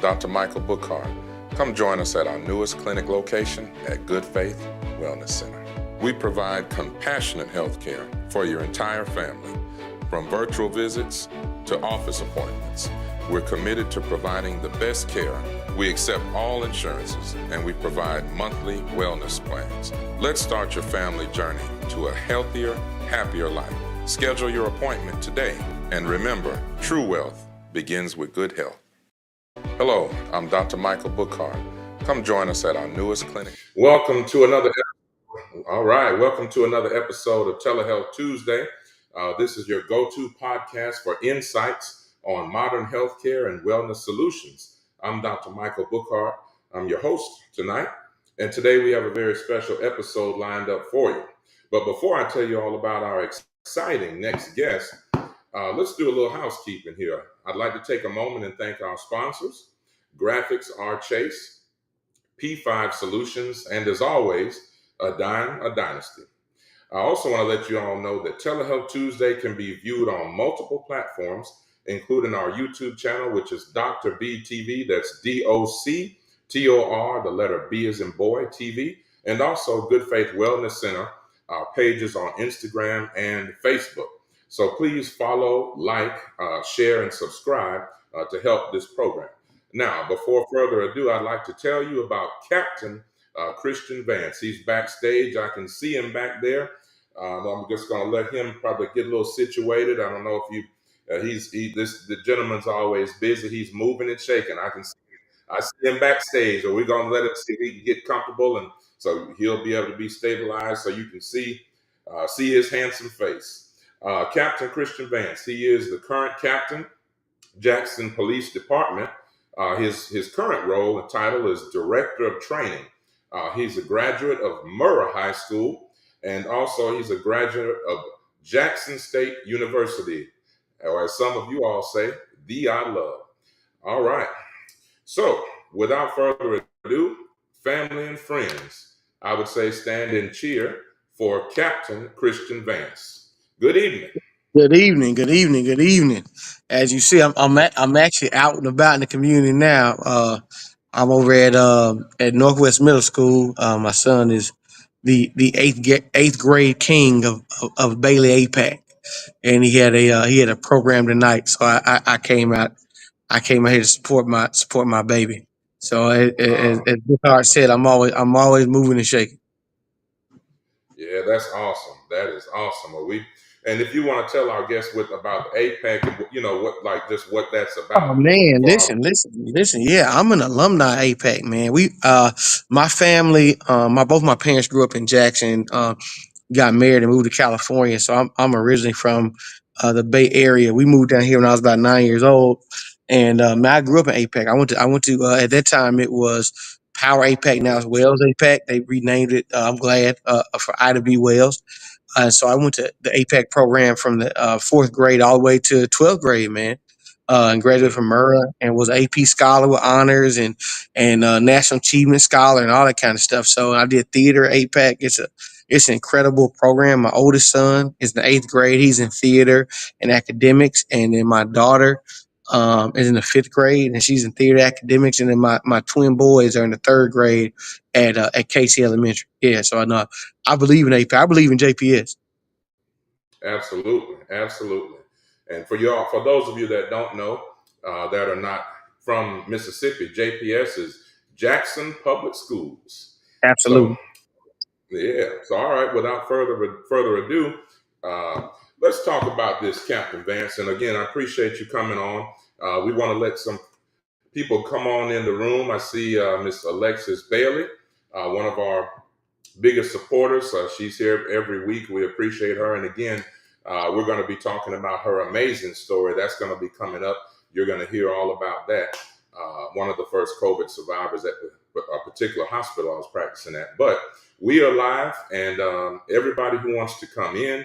Dr. Michael Bookhardt. Come join us at our newest clinic location at Good Faith Wellness Center. We provide compassionate health care for your entire family, from virtual visits to office appointments. We're committed to providing the best care. We accept all insurances, and we provide monthly wellness plans. Let's start your family journey to a healthier, happier life. Schedule your appointment today, and remember, true wealth begins with good health. Hello, I'm Dr. Michael Bookhardt. Come join us at our newest clinic. Welcome to another episode of Telehealth Tuesday. This is your go-to podcast for insights on modern healthcare and wellness solutions. I'm Dr. Michael Bookhardt. I'm your host tonight, and today we have a very special episode lined up for you. But before I tell you all about our exciting next guest, let's do a little housekeeping here. I'd like to take a moment and thank our sponsors, Graphics R. Chase, P5 Solutions, and as always, a Dynasty. I also want to let you all know that Telehealth Tuesday can be viewed on multiple platforms, including our YouTube channel, which is Dr. B TV. That's DOCTOR, the letter B as in boy, TV, and also Good Faith Wellness Center, our pages on Instagram and Facebook. So please follow, like, share, and subscribe to help this program. Now, before further ado, I'd like to tell you about Captain Christian Vance. He's backstage. I can see him back there. I'm just going to let him probably get a little situated. I don't know if the gentleman's always busy. He's moving and shaking. I see him backstage, or we're going to let him see if he can get comfortable, and so he'll be able to be stabilized so you can see his handsome face. Captain Christian Vance, he is the current captain, Jackson Police Department. His current role and title is Director of Training. He's a graduate of Murrah High School, and also he's a graduate of Jackson State University, or as some of you all say, the I love. All right. So without further ado, family and friends, I would say stand and cheer for Captain Christian Vance. Good evening. Good evening. Good evening. Good evening. As you see, I'm actually out and about in the community now. I'm over at Northwest Middle School. My son is the eighth grade king of Bailey APAC, and he had a program tonight. So I came out here to support my baby. So as Bookhardt said, I'm always moving and shaking. Yeah, that's awesome. That is awesome. And if you want to tell our guests about APEC and what that's Oh about. man, listen. Yeah, I'm an alumni APAC man. My family, both my parents grew up in Jackson. Got married and moved to California, so I'm originally from the Bay Area. We moved down here when I was about 9 years old, and I grew up in APAC. I went to at that time it was Power APAC. Now it's Wells APAC. They renamed it. I'm glad for Ida B. Wells. So I went to the APAC program from the fourth grade all the way to 12th grade, man. And graduated from Murrah and was an AP scholar with honors and National Achievement Scholar and all that kind of stuff. So I did theater at APAC. It's an incredible program. My oldest son is in the eighth grade. He's in theater and academics, and then my daughter is in the fifth grade, and she's in theater academics. And then my twin boys are in the third grade at Casey Elementary. Yeah, so I know I believe in APAC. I believe in JPS. Absolutely. And for those of you that don't know, that are not from Mississippi, JPS is Jackson Public Schools. So, Absolutely. yeah. So, all right. Without further ado, let's talk about this, Captain Vance. And again, I appreciate you coming on. We want to let some people come on in the room. I see Miss Alexis Bailey, one of our biggest supporters. She's here every week. We appreciate her. And again, we're going to be talking about her amazing story. That's going to be coming up. You're going to hear all about that. One of the first COVID survivors at a particular hospital I was practicing at. But we are live, and everybody who wants to come in,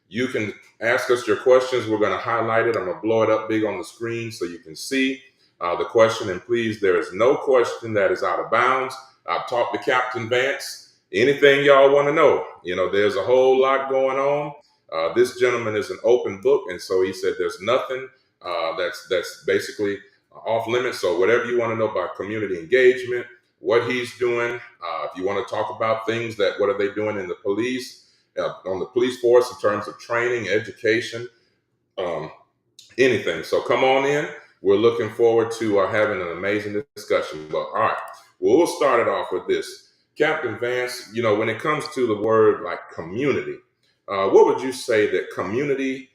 you can ask us your questions. We're going to highlight it. I'm going to blow it up big on the screen so you can see the question. And please, there is no question that is out of bounds. I've talked to Captain Vance. Anything y'all want to know, there's a whole lot going on. This gentleman is an open book, and so he said there's nothing that's basically off limits. So whatever you want to know about community engagement, what he's doing, if you want to talk about things that what are they doing in the police, on the police force in terms of training, education, um, anything. So come on in. We're looking forward to having an amazing discussion. But all right, well, we'll start it off with this. Captain Vance, when it comes to the word like community, what would you say that community,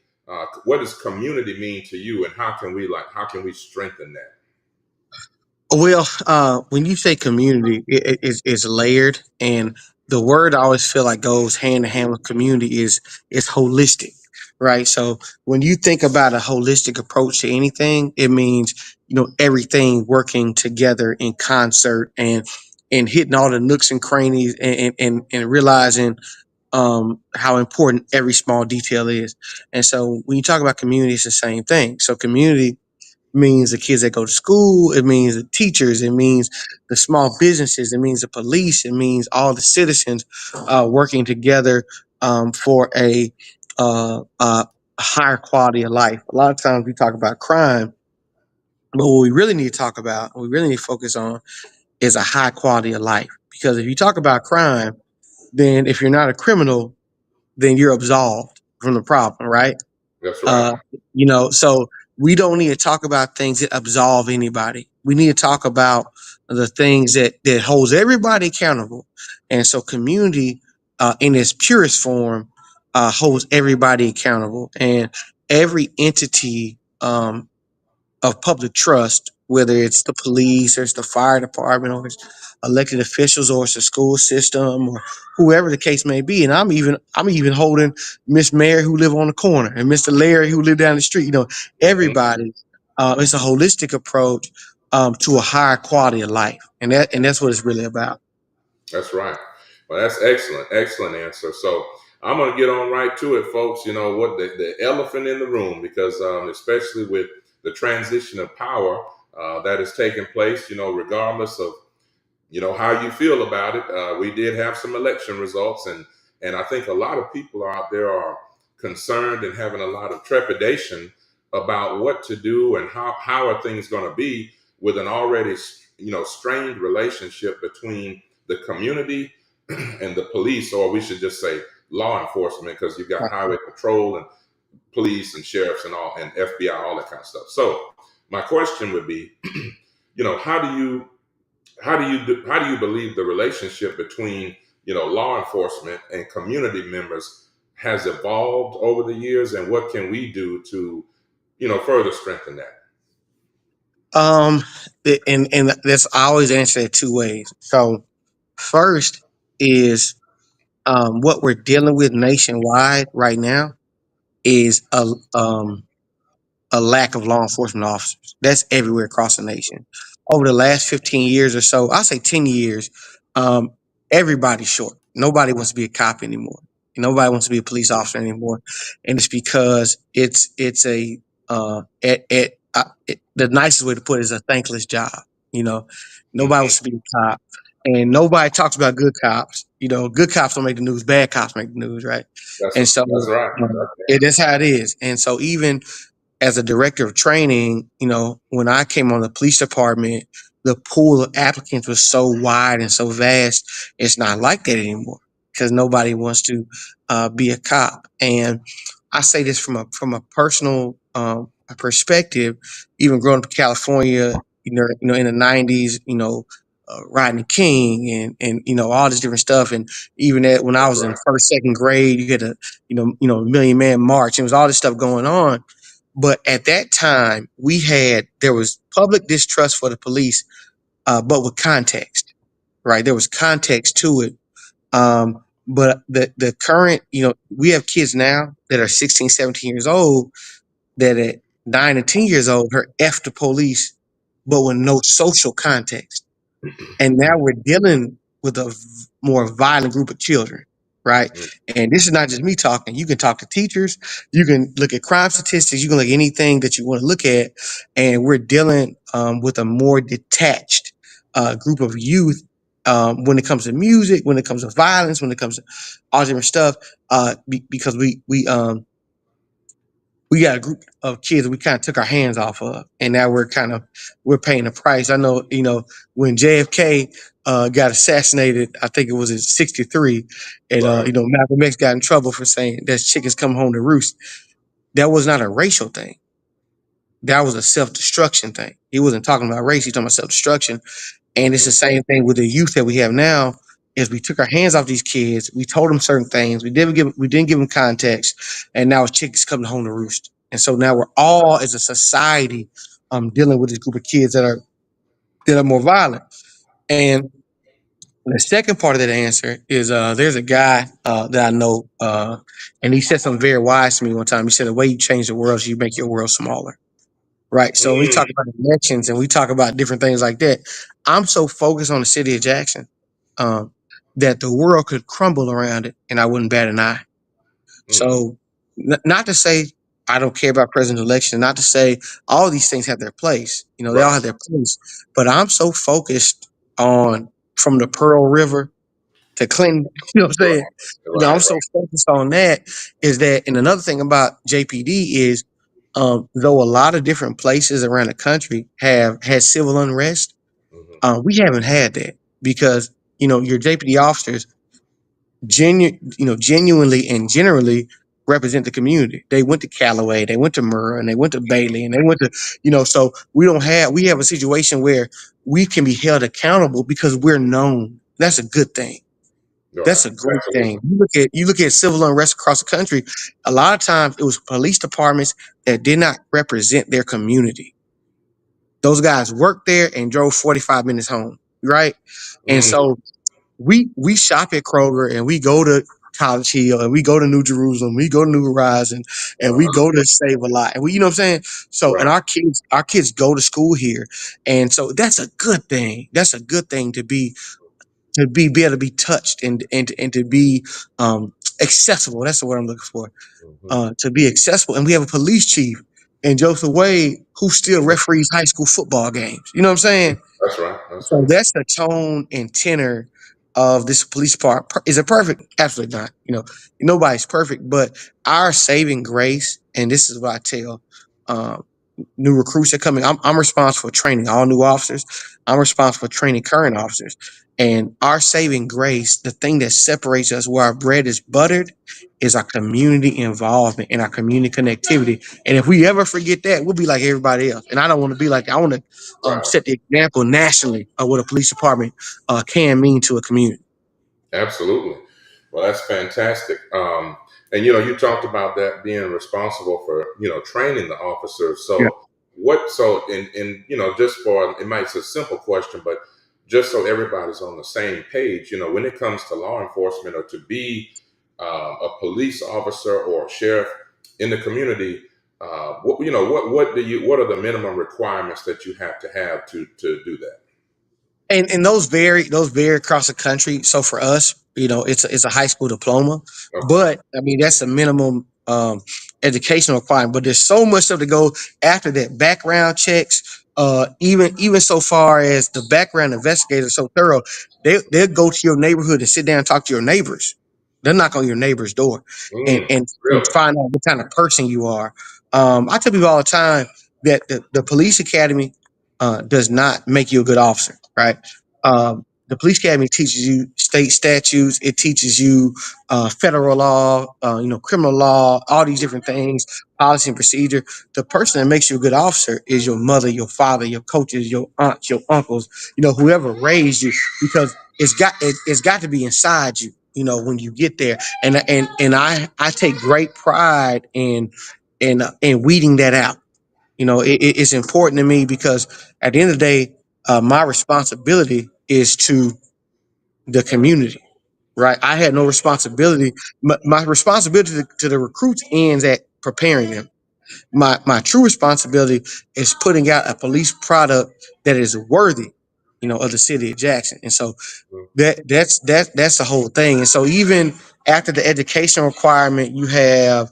what does community mean to you, and how can we strengthen that? Well, when you say community, it's layered, and the word I always feel like goes hand in hand with community is holistic, right? So when you think about a holistic approach to anything, it means everything working together in concert and hitting all the nooks and crannies and realizing how important every small detail is. And so when you talk about community, it's the same thing. So community means the kids that go to school. It means the teachers. It means the small businesses. It means the police. It means all the citizens working together for a higher quality of life. A lot of times we talk about crime, but what we really need to talk about, what we really need to focus on, is a high quality of life. Because if you talk about crime, then if you're not a criminal, then you're absolved from the problem, right? That's right. Uh, so we don't need to talk about things that absolve anybody. We need to talk about the things that holds everybody accountable. And so community, in its purest form, holds everybody accountable. And every entity of public trust, whether it's the police or it's the fire department or it's elected officials or it's the school system or whoever the case may be. And I'm even holding Miss Mary who live on the corner and Mr. Larry who live down the street. Hmm. Everybody. It's a holistic approach to a higher quality of life, and that's what it's really about. That's right. Well, that's excellent, excellent answer. So I'm going to get on right to it, folks. You know what the elephant in the room, because especially with the transition of power that is taking place, regardless of how you feel about it. We did have some election results, and I think a lot of people out there are concerned and having a lot of trepidation about what to do and how are things going to be with an already strained relationship between the community and the police, or we should just say law enforcement, because you've got highway patrol and police and sheriffs and all and FBI, all that kind of stuff. So my question would be, how do you how do you believe the relationship between law enforcement and community members has evolved over the years, and what can we do to further strengthen that? Um, and that's I always answer it two ways. So first is what we're dealing with nationwide right now is a lack of law enforcement officers. That's everywhere across the nation. Over the last 15 years or so, I'll say 10 years, um, everybody's short. Nobody wants to be a cop anymore. Nobody wants to be a police officer anymore. And it's because it's a the nicest way to put it is a thankless job. You know, nobody Hmm. wants to be a cop. And nobody talks about good cops. Good cops don't make the news. Bad cops make the news, right? That's And so that's right. that's how it is. And so even as a director of training, when I came on the police department, the pool of applicants was so wide and so vast. It's not like that anymore because nobody wants to be a cop. And I say this from a personal perspective. Even growing up in California, in the '90s, riding King and all this different stuff, and even when I That's was in right. first, second grade, you get a Million Man March. And it was all this stuff going on, but at that time, there was public distrust for the police, but with context, right? There was context to it. But the current, we have kids now that are 16, 17 years old that at 9 and 10 years old are F the police, but with no social context. And now we're dealing with a more violent group of children, right? Mhm. And this is not just me talking. You can talk to teachers, you can look at crime statistics, you can look at anything that you want to look at, and we're dealing with a more detached group of youth when it comes to music, when it comes to violence, when it comes to all different stuff. Because we we got a group of kids that we kind of took our hands off of, and now we're paying the price. I know, when JFK got assassinated, I think it was in '63, and Right. Malcolm X got in trouble for saying that chickens come home to roost. That was not a racial thing. That was a self destruction thing. He wasn't talking about race. He's talking about self destruction. And it's the Hmm. same thing with the youth that we have now. Is we took our hands off these kids. We told them certain things. We didn't give them context, and now it's chickens coming home to roost. And so now we're all as a society dealing with this group of kids that are more violent. And the second part of that answer is there's a guy that I know, and he said something very wise to me one time. He said the way you change the world is you make your world smaller. Right. So we talk Mm. about elections and we talk about different things like that. I'm so focused on the city of Jackson um, that the world could crumble around it and I wouldn't bat an eye. Mm. So, not to say I don't care about presidential election, not to say all these things have their place. They all Right. have their place. But I'm so focused on from the Pearl River to Clinton. You know what I'm Right. saying? I'm Right. so focused on that is that, and another thing about JPD is, though a lot of different places around the country have had civil unrest, Hmm. we haven't had that because your JPD officers genuinely and generally represent the community. They went to Callaway, they went to Murrah, and they went to Bailey, and they went to So we have a situation where we can be held accountable because we're known. That's a good thing. Right. That's a great Absolutely. thing. You look at civil unrest across the country. A lot of times, it was police departments that did not represent their community. Those guys worked there and drove 45 minutes home, right? And Mm. so we shop at Kroger and we go to College Hill and we go to New Jerusalem, we go to New Horizon, and we Uh-huh. go to Save a Lot, and you know what I'm saying. So, and Right. our kids go to school here, and so that's a good thing. That's a good thing to be able to be touched and to be accessible. That's the word I'm looking for. Hmm. To be accessible, and we have a police chief and Joseph Wade who still referees high school football games. You know what I'm saying? That's right. That's So right. that's the tone and tenor of this police part. Is it perfect? Absolutely not. Nobody's perfect, but our saving grace, and this is what I tell um, new recruits that come in. I'm responsible for training all new officers. I'm responsible for training current officers. And our saving grace, the thing that separates us where our bread is buttered, is our community involvement and our community connectivity. And if we ever forget that, we'll be like everybody else. And I don't want to be like that. I want to Right. set the example nationally of what a police department can mean to a community. Absolutely. Well, that's fantastic. And you talked about that being responsible for training the officers. Yeah. So what? So in just for it might be a simple question, but just so everybody's on the same page, when it comes to law enforcement or to be a police officer or a sheriff in the community, what are the minimum requirements that you have to do that? And those vary across the country. So for us, it's a high school diploma, Okay. but I mean that's a minimum educational requirement. But there's so much stuff to go after that. Background checks, even so far as the background investigators are so thorough, they'll go to your neighborhood and sit down and talk to your neighbors. They'll knock on your neighbor's door and Mm, and, and really? find out what kind of person you are. I tell people all the time that the police academy does not make you a good officer, right? The police academy teaches you state statutes. It teaches you federal law, criminal law, all these different things, policy and procedure. The person that makes you a good officer is your mother, your father, your coaches, your aunts, your uncles, whoever raised you, because it's got to be inside you. When you get there, and I take great pride in weeding that out. It's important to me because at the end of the day, my responsibility is to the community, right? I had no responsibility. My responsibility to the recruits ends at preparing them. My true responsibility is putting out a police product that is worthy, of the city of Jackson. And so Mm, that's the whole thing. And so even after the education requirement, you have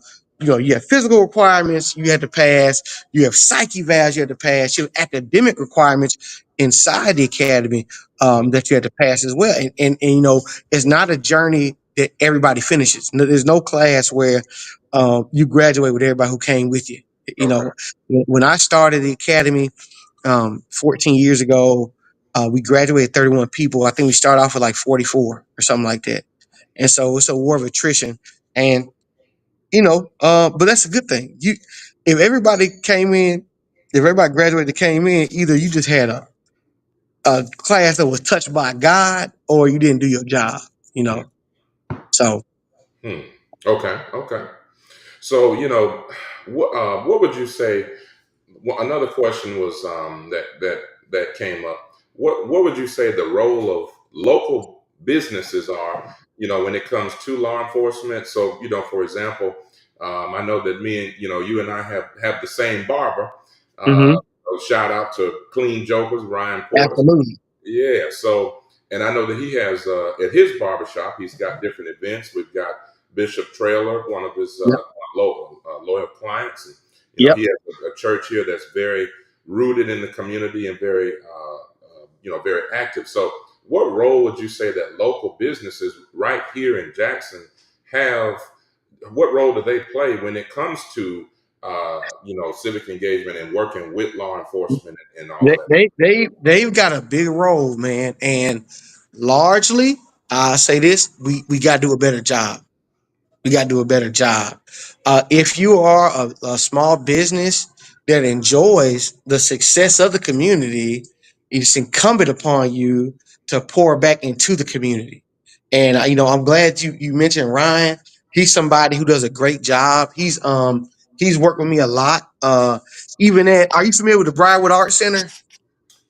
physical requirements you had to pass, you have psyche evals you had to pass, you have academic requirements inside the academy mm, that you had to pass as well. And it's not a journey. that everybody finishes. There's no class where you graduate with everybody who came with you. You Okay. know, when I started the academy 14 years ago, we graduated 31 people. I think we started off with like 44 or something like that. And so it's a war of attrition. And but that's a good thing. If everybody came in, if everybody graduated came in, either you just had a class that was touched by God, or you didn't do your job. You Hmm. know, so Hmm. Okay. Okay. So, what would you say? Well, another question was that came up. What would you say the role of local businesses are? When it comes to law enforcement. So, for example, I know that you and I have the same barber. Uh, hmm so shout out to Clean Jokers, Ryan Porter. absolutely, Yeah. So, and I know that he has at his barbershop, he's got different events. We've got Bishop Trailer, one of his yep, loyal clients. And, yep. he has a church here that's very rooted in the community and very, very active. So, what role would you say that local businesses right here in Jackson have? What role do they play when it comes to, civic engagement and working with law enforcement and all of that? They've got a big role, man, and largely, I say this: we got to do a better job. We got to do a better job. If you are a small business that enjoys the success of the community, it's incumbent upon you to pour back into the community. And I'm glad you mentioned Ryan. He's somebody who does a great job. He's worked with me a lot. Even at, are you familiar with the Briarwood Art Center?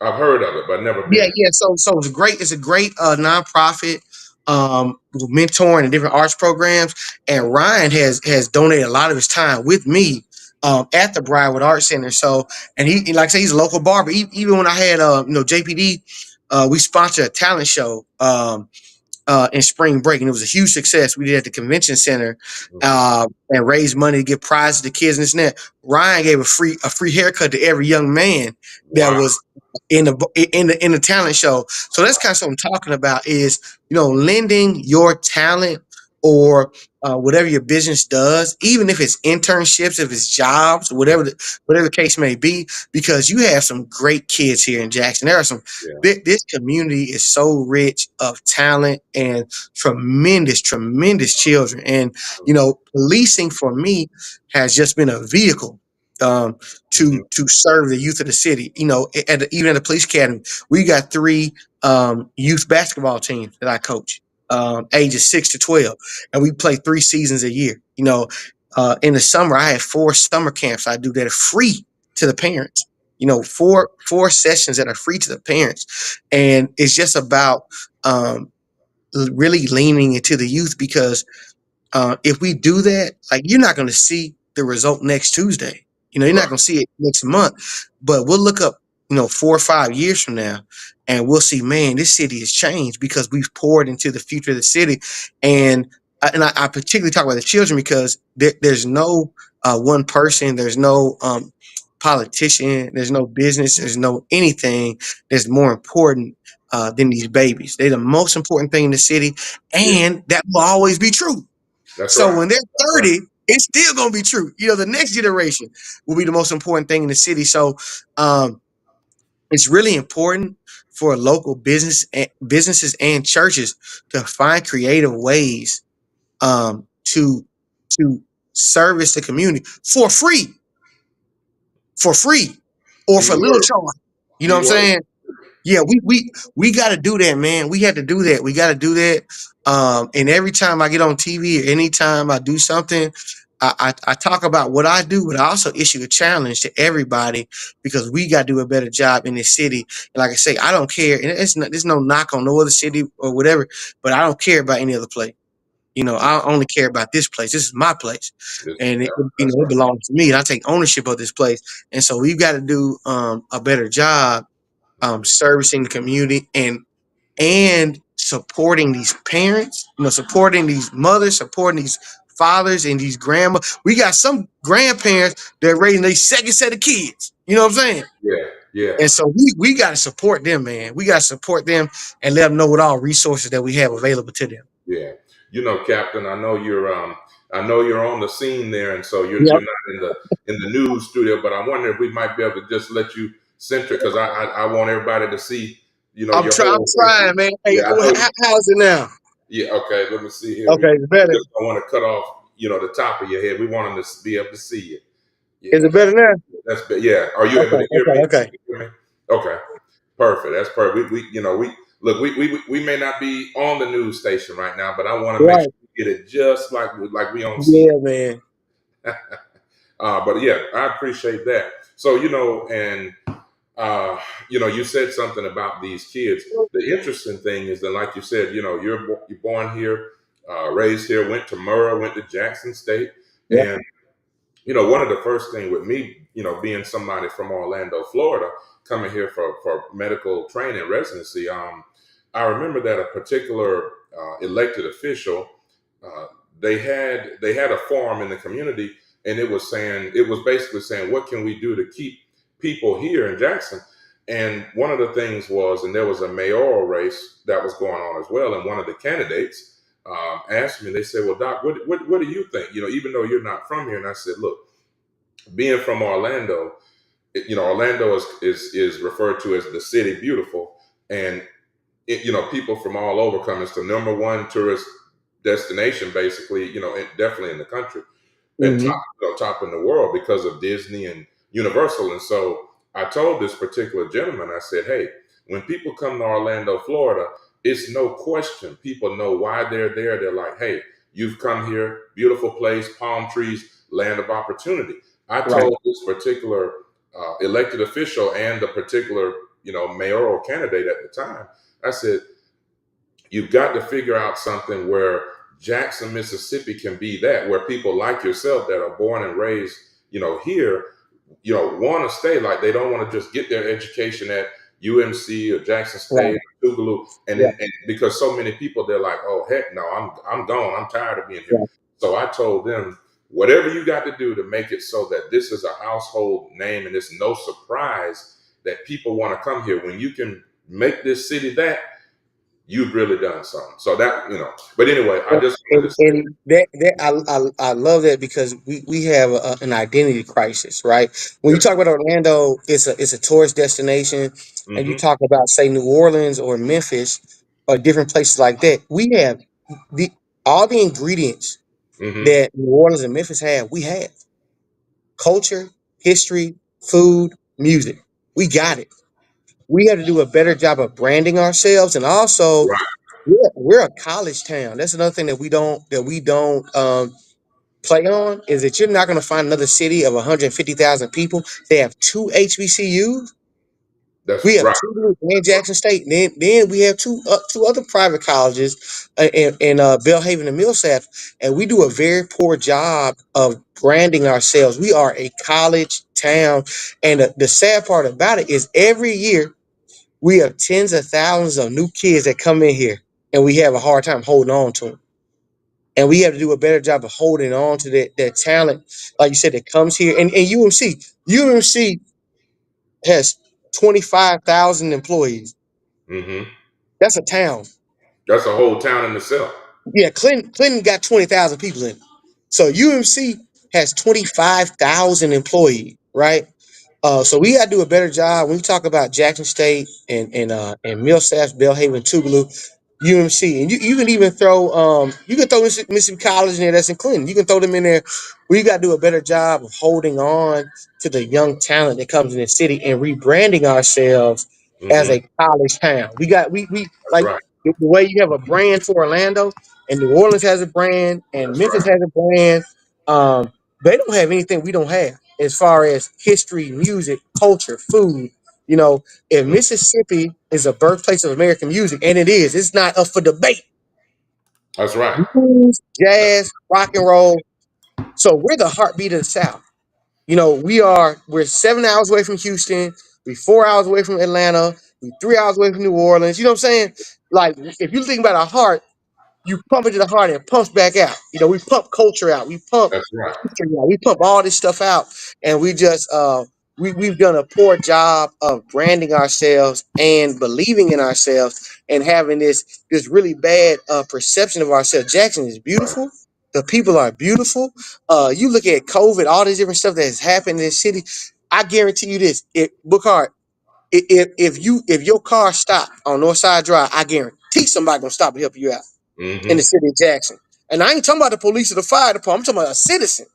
I've heard of it, but never Yeah, been. yeah. So it's great. It's a great nonprofit with mentoring and different arts programs. And Ryan has donated a lot of his time with me at the Briarwood Art Center. So, and he like I say, he's a local barber. Even when I had JPD, we sponsored a talent show. In spring break, and it was a huge success. We did it at the convention center, Mhm. and raised money to give prizes to kids and this and that. Ryan gave a free haircut to every young man that Wow. was in the talent show. So that's kind of what I'm talking about is lending your talent or whatever your business does, even if it's internships, if it's jobs, whatever the case may be, because you have some great kids here in Jackson. There are some Yeah. this community is so rich of talent and tremendous children. And policing for me has just been a vehicle um, Hmm. to serve the youth of the city. Even at the police academy, we got three youth basketball teams that I coach, ages 6 to 12, and we play 3 seasons a year. In the summer, I have 4 summer camps. I do that free to the parents. Four sessions that are free to the parents, and it's just about really leaning into the youth because if we do that, like you're not going to see the result next Tuesday. You're not Right. going to see it next month, but we'll look up, 4 or 5 years from now, and we'll see, man, this city has changed because we've poured into the future of the city. And I particularly talk about the children because there's no one person, there's no politician, there's no business, there's no anything that's more important than these babies. They're the most important thing in the city, Yeah. and that will always be true. That's So right. when they're That's right. 30, it's still gonna be true. The next generation will be the most important thing in the city. So um, it's really important for local businesses and churches to find creative ways to service the community for free, or for little Keyword. charge. You know what I'm Keyword. saying? Yeah, we got to do that, man. We had to do that. We got to do that. And every time I get on TV or anytime I do something, I talk about what I do, but I also issue a challenge to everybody because we got to do a better job in this city. And like I say, I don't care. And there's no knock on no other city or whatever, but I don't care about any other place. I only care about this place. This is my place, and Yeah, that's it right. belongs to me. And I take ownership of this place. And so we've got to do a better job servicing the community and supporting these parents, supporting these mothers, supporting these fathers and these grandma. We got some grandparents that are raising their second set of kids. You know what I'm saying? Yeah. Yeah. And so we got to support them, man. We got to support them and let them know what all resources that we have available to them. Yeah. Captain, I know you're on the scene there, and so you're Yep. not in the news studio. But I wonder if we might be able to just let you center because I want everybody to see, your I'm whole face. trying, man. Hey, Yeah, I know. how's it now? Yeah, okay. Let me see here. Okay, it's We better. just don't want to cut off, the top of your head. We want them to be able to see you. Is Yeah, it better now? yeah. Are you able Okay, to hear okay, me? okay. You can hear me? Okay, perfect. That's perfect. We look. We may not be on the news station right now, but I want to make sure Right. we get it just like we on CNN. Yeah, man. But yeah, I appreciate that. So and you said something about these kids. The interesting thing is that, like you said, you're born here, raised here, went to Murrah, went to Jackson State, Yep. and one of the first thing with me, being somebody from Orlando, Florida, coming here for medical training residency, I remember that a particular elected official, uh, they had a forum in the community, and it was basically saying, what can we do to keep people here in Jackson? And one of the things was, and there was a mayoral race that was going on as well, and one of the candidates asked me, they said, well, Doc, what do you think? Even though you're not from here. And I said, look, being from Orlando, Orlando is referred to as the city beautiful, and people from all over come. It's the number one tourist destination, basically. Definitely in the country and top, Hmm. top in the world because of Disney and Universal. And so I told this particular gentleman, I said, hey, when people come to Orlando, Florida, it's no question. People know why they're there. They're like, hey, you've come here, beautiful place, palm trees, land of opportunity. I Right. told this particular elected official and the particular, mayoral candidate at the time, I said, you've got to figure out something where Jackson, Mississippi can be that, where people like yourself that are born and raised, here, want to stay. Like they don't want to just get their education at UMC or Jackson Right. State, or Tougaloo, Yeah. and because so many people they're like, oh heck no, I'm gone. I'm tired of being here. Yeah. So I told them, whatever you got to do to make it so that this is a household name and it's no surprise that people want to come here. When you can make this city that, you've really done something. So that, but anyway, I just wanted to say, And that I love that because we have an identity crisis, right? When you yes, talk about Orlando, it's a tourist destination, and you mm-hmm, talk about say New Orleans or Memphis or different places like that. We have the all the ingredients mm-hmm, that New Orleans and Memphis have. We have culture, history, food, music. We got it. We have to do a better job of branding ourselves, and also right, we're a college town. That's another thing that we don't play on is that you're not going to find another city of 150,000 people. They have two HBCUs. that's We have right, two in Jackson State. Then we have two other private colleges in Belhaven and Millsap, and we do a very poor job of branding ourselves. We are a college town, and the sad part about it is every year we have tens of thousands of new kids that come in here, and we have a hard time holding on to them. And we have to do a better job of holding on to that talent, like you said, that comes here. And UMC has 25,000 employees. mm-hmm. That's a town. That's a whole town in itself. Yeah, Clinton got 20,000 people in it. So UMC has 25,000 employees, right? So we got to do a better job when we talk about Jackson State and Millsaps, Belhaven, Tougaloo, UMC, and you can even throw you can throw Mississippi College in there. That's in Clinton. You can throw them in there. We got to do a better job of holding on to the young talent that comes in the city and rebranding ourselves as Mm-hmm. a college town. We That's like right. the way you have a brand for Orlando and New Orleans has a brand and That's Memphis right. has a brand. They don't have anything we don't have as far as history, music, culture, food. You know, if Mm, Mississippi is a birthplace of American music, and it is, it's not up for debate. that's right. Blues, jazz, rock and roll. So we're the heartbeat of the South. You know, we're 7 hours away from Houston, we're 4 hours away from Atlanta, we're 3 hours away from New Orleans. You know what I'm saying? Like if you think about our heart, you pump it to the heart and it pumps back out. You know, we pump culture out, we pump That's right. history out, we pump all this stuff out, and we just we've done a poor job of branding ourselves and believing in ourselves and having this really bad perception of ourselves. Jackson is Right. beautiful. The people are beautiful. You look at COVID, all this different stuff that has happened in this city. I guarantee you this: Bookhardt, if your car stopped on Northside Drive, I guarantee somebody gonna stop and help you out in the Mm-hmm. city of Jackson. And I ain't talking about the police or the fire department. I'm talking about a citizen.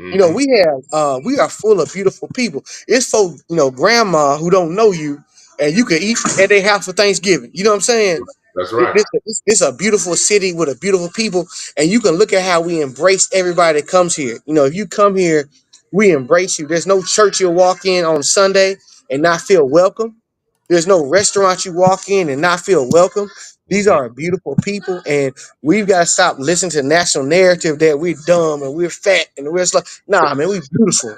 Mm-hmm. We are full of beautiful people. It's for grandma who don't know you, and you can eat at their house for Thanksgiving. You know what I'm saying? That's right. This a beautiful city with a beautiful people, and you can look at how we embrace everybody that comes here. If you come here, we embrace you. There's no church you'll walk in on Sunday and not feel welcome. There's no restaurant you walk in and not feel welcome. These Mm-hmm. are beautiful people, and we've got to stop listening to the national narrative that we're dumb and we're fat and we're slow. Nah, man, we beautiful.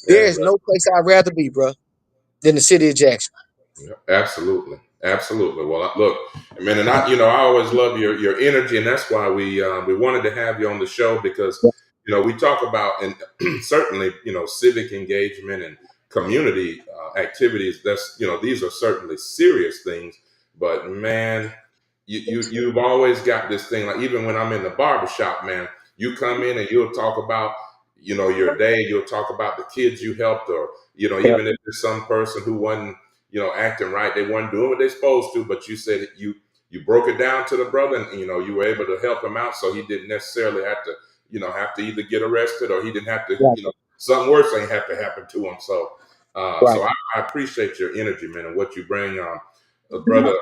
There Yeah. is no place I'd rather be, bro, than the city of Jackson. Yeah, absolutely, absolutely. Well, look, man, and I always love your energy, and that's why we wanted to have you on the show because we talk about and certainly civic engagement and community activities. That's these are certainly serious things, but man, you've always got this thing. Like even when I'm in the barbershop, man, you come in and you'll talk about your day. You'll talk about the kids you helped, or Yeah, even if there's some person who wasn't acting right. They weren't doing what they're supposed to, but you said you broke it down to the brother, and you were able to help him out, so he didn't necessarily have to either get arrested or he didn't have to, right, something worse ain't have to happen to him. So, right. I appreciate your energy, man, and what you bring, brother.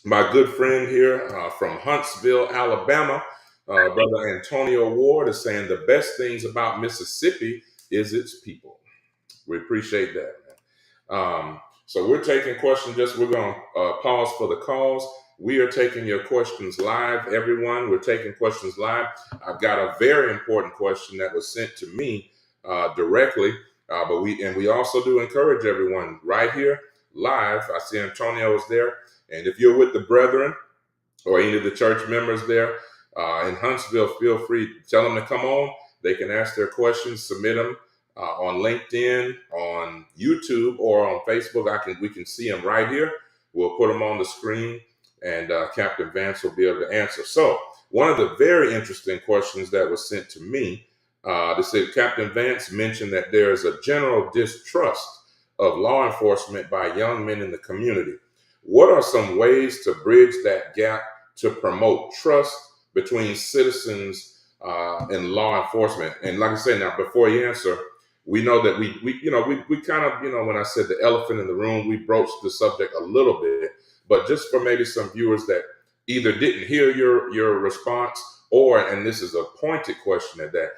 My good friend here from Huntsville, Alabama, brother Antonio Ward is saying the best things about Mississippi is its people. We appreciate that, man. So we're taking questions. We're going to pause for the calls. We are taking your questions live, everyone. We're taking questions live. I've got a very important question that was sent to me directly, but we also do encourage everyone right here live. I see Antonio is there, and if you're with the brethren or any of the church members there in Huntsville, feel free to tell them to come on. They can ask their questions, submit them on LinkedIn, on YouTube, or on Facebook. We can see them right here. We'll put them on the screen, and Captain Vance will be able to answer. So, one of the very interesting questions that was sent to me, they said Captain Vance mentioned that there is a general distrust of law enforcement by young men in the community. What are some ways to bridge that gap to promote trust between citizens and law enforcement? And like I said, now before you answer, we know that we kind of when I said the elephant in the room, we broached the subject a little bit, but just for maybe some viewers that either didn't hear your response, or and this is a pointed question at that,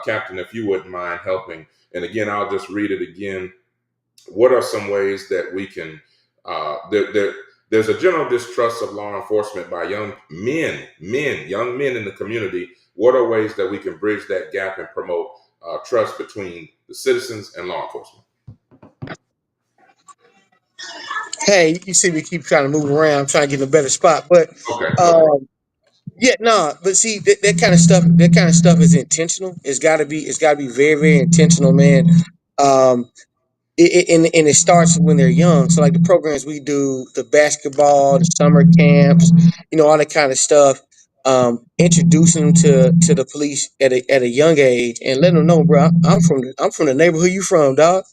Captain, if you wouldn't mind helping, and again I'll just read it again. What are some ways that we can there's a general distrust of law enforcement by young men in the community. What are ways that we can bridge that gap and promote trust between the citizens and law enforcement? Hey, you see, we keep trying to move around, trying to get in a better spot, but Okay, no problem. um, yeah, no, but see that kind of stuff is intentional. It's got to be very, very intentional, man. Um, and it starts when they're young. So like the programs we do, the basketball, the summer camps, all that kind of stuff. Introducing them to the police at a young age and letting them know, bro, I'm from the neighborhood you from, dog.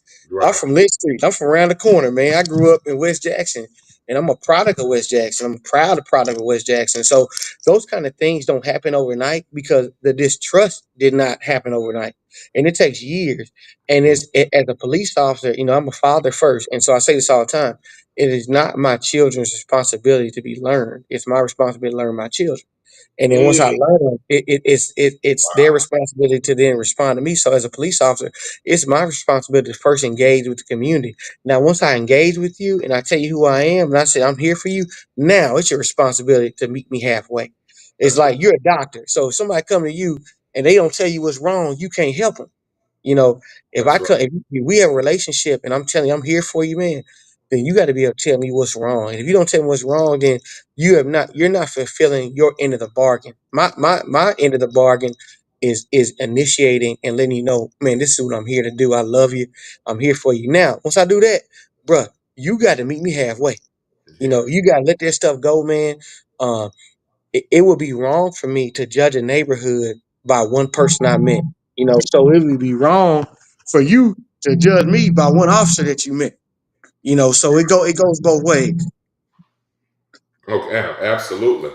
I'm Right. from Lynch Street. I'm from around the corner, man. I grew up in West Jackson, and I'm a product of West Jackson. I'm a proud product of West Jackson. So those kind of things don't happen overnight because the distrust did not happen overnight, and it takes years. And as a police officer, I'm a father first, and so I say this all the time. It is not my children's responsibility to be learned. It's my responsibility to learn my children. And then once I Mm, learn them, it's their responsibility to then respond to me. So as a police officer, it's my responsibility to first engage with the community. Now, once I engage with you and I tell you who I am and I say I'm here for you, now it's your responsibility to meet me halfway. It's that's right. like you're a doctor. So if somebody come to you and they don't tell you what's wrong, you can't help them. You know, if That's I right. come, if we have a relationship and I'm telling you I'm here for you, man, then you got to be able to tell me what's wrong. And if you don't tell me what's wrong, then you're not fulfilling your end of the bargain. My end of the bargain is initiating and letting you know, man, this is what I'm here to do. I love you. I'm here for you. Now, once I do that, bruh, you got to meet me halfway. You Yeah. know, you got to let that stuff go, man. Um, it would be wrong for me to judge a neighborhood by one person I met. You know, so it would be wrong for you to judge me by one officer that you met. You know, so it goes both ways. Okay, absolutely.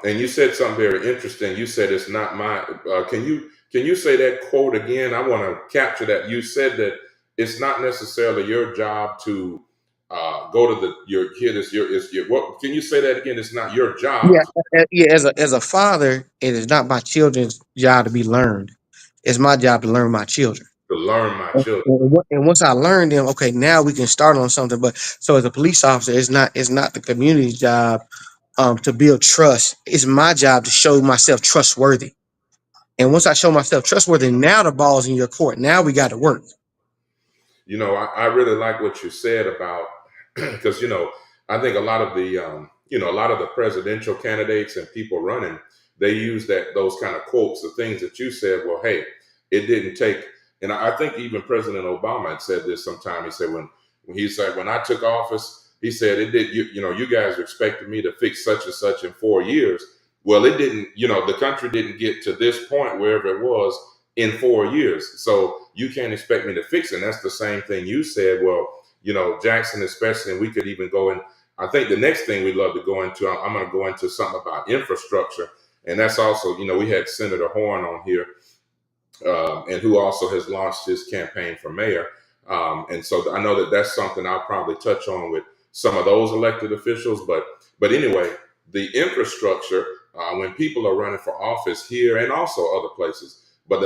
And you said something very interesting. You said it's not my. Can you say that quote again? I want to capture that. You said that it's not necessarily your job to go to the your kid is your is your what? Can you say that again? It's not your Yeah, job yeah. As a father, it is not my children's job to be learned. It's my job to learn my children. to learn my And, children. and once I learn them, okay, now we can start on something. But so as a police officer, it's not the community's job to build trust. It's my job to show myself trustworthy. And once I show myself trustworthy, now the ball's in your court. Now we got to work. I really like what you said about because I think a lot of the a lot of the presidential candidates and people running, they use those kind of quotes, the things that you said. Well, hey, it didn't take, and I think even President Obama had said this sometime. He said when he said when I took office, he said it did. You guys expected me to fix such and such in 4 years. Well, it didn't. The country didn't get to this point wherever it was in 4 years. So you can't expect me to fix it. And that's the same thing you said. Well, Jackson, especially, and we could even go in. I think the next thing we'd love to go into, I'm going to go into something about infrastructure. And that's also, we had Senator Horn on here, and who also has launched his campaign for mayor. And so I know that that's something I'll probably touch on with some of those elected officials. But anyway, the infrastructure, when people are running for office here and also other places, but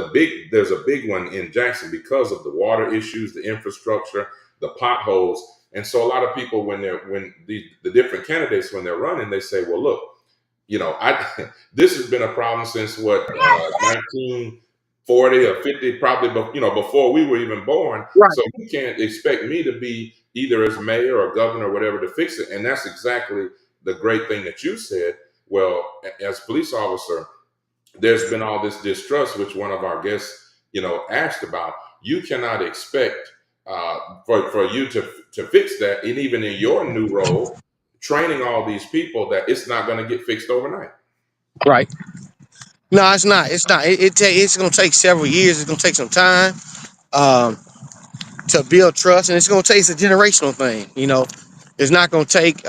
there's a big one in Jackson because of the water issues, the infrastructure, the potholes. And so a lot of people, when the different candidates, when they're running, they say, well, look, I this has been a problem since what 1940 or 50, probably, before we were even born. Right. So you can't expect me to be either as mayor or governor or whatever to fix it. And that's exactly the great thing that you said. Well, as a police officer, there's been all this distrust, which one of our guests, asked about. You cannot expect for you to fix that, and even in your new role, training all these people, that it's not going to get fixed overnight. Right. No, it's not. It's not. It's going to take several years. It's going to take some time um, to build trust, and it's going to take it's a generational thing. You know, it's not going to take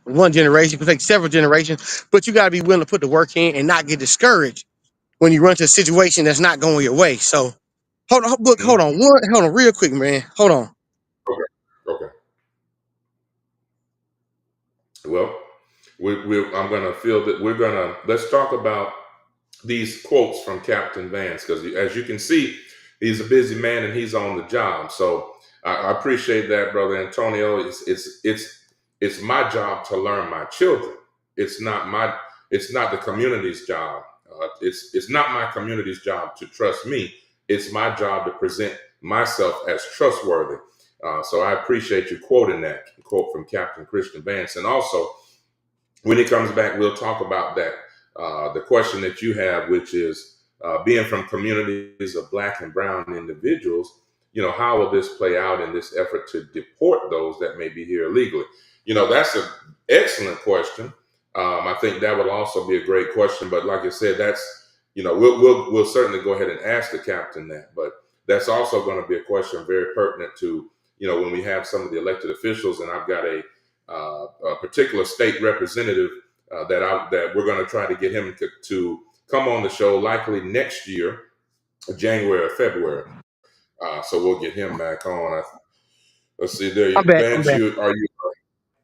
one generation. It's going to take several generations. But you got to be willing to put the work in and not get discouraged when you run to a situation that's not going your way. So Mhm. hold on, real quick, man. Hold on. Okay. Okay. Well, I'm going to feel that let's talk about these quotes from Captain Vance, because as you can see, he's a busy man and he's on the job. So I appreciate that, brother Antonio. It's my job to learn my children. It's not my it's not the community's job. It's not my community's job to trust me. It's my job to present myself as trustworthy. So I appreciate you quoting that quote from Captain Christian Vance, and also when he comes back, we'll talk about that. The question that you have, which is being from communities of Black and Brown individuals, how will this play out in this effort to deport those that may be here illegally? That's an excellent question. I think that would also be a great question. But like I said, that's we'll certainly go ahead and ask the captain that. But that's also going to be a question very pertinent to when we have some of the elected officials, and I've got a particular state representative that we're going to try to get him to come on the show, likely next year, January or February. So we'll get him back on. Let's see there. I'm back. I'm Vance, back. are you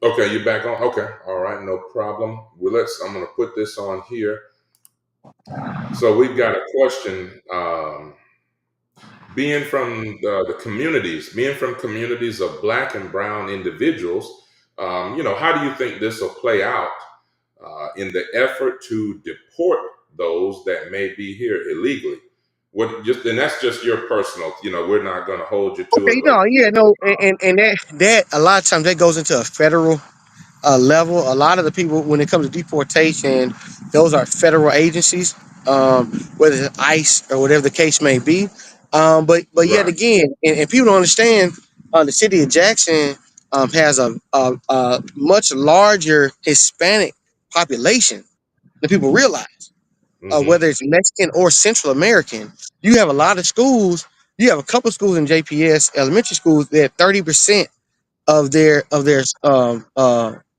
okay? You back on? Okay, all right, no problem. Well, I'm going to put this on here. So we've got a question. Being from communities of Black and Brown individuals, how do you think this will play out in the effort to deport those that may be here illegally? And that's just your personal. We're not going to hold you to it, Okay, but no, yeah, no, and that a lot of times that goes into a federal level. A lot of the people, when it comes to deportation, those are federal agencies. whether it's ice or whatever the case may be. But yet Right. again, and people don't understand, the city of Jackson has a much larger Hispanic population than people realize. Mm-hmm. Whether it's Mexican or Central American, you have a lot of schools. You have a couple schools in JPS elementary schools that 30% of their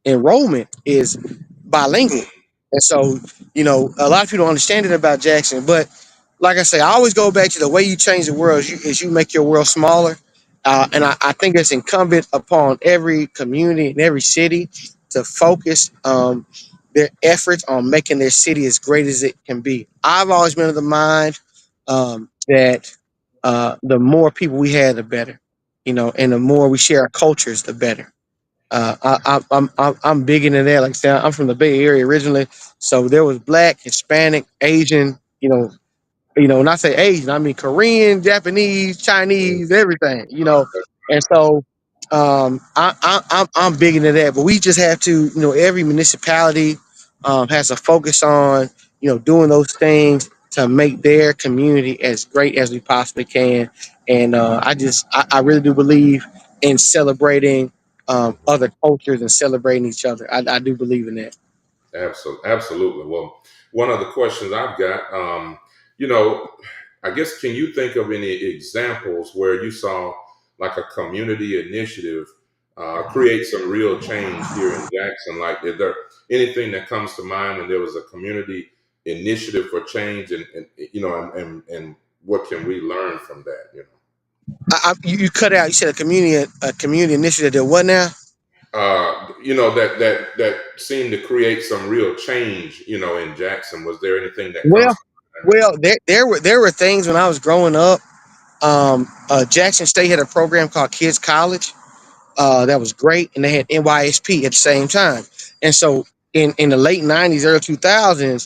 enrollment is bilingual, and so a lot of people don't understand it about Jackson. But like I say, I always go back to the way you change the world is you make your world smaller, and I think it's incumbent upon every community and every city to focus their efforts on making their city as great as it can be. I've always been of the mind that the more people we have, the better, and the more we share our cultures, the better. I'm big into that. Like I said, I'm from the Bay Area originally, so there was black, Hispanic, Asian. When I say Asian, I mean Korean, Japanese, Chinese, everything. And so I'm big into that. But we just have to, every municipality has to focus on, doing those things to make their community as great as we possibly can. And I really do believe in celebrating other cultures and celebrating each other. I do believe in that. Absolutely, absolutely. Well, one of the questions I've got, you know, I guess, can you think of any examples where you saw like a community initiative create some real change here in Jackson? Like, is there anything that comes to mind when there was a community initiative for change, and what can we learn from that? You cut out. You said a community initiative. That what now? That seemed to create some real change, in Jackson. Was there anything that Well, comes to mind? well, there were things when I was growing up. Jackson State had a program called Kids College. That was great, and they had NYSP at the same time. And so in the late '90s, early 2000s,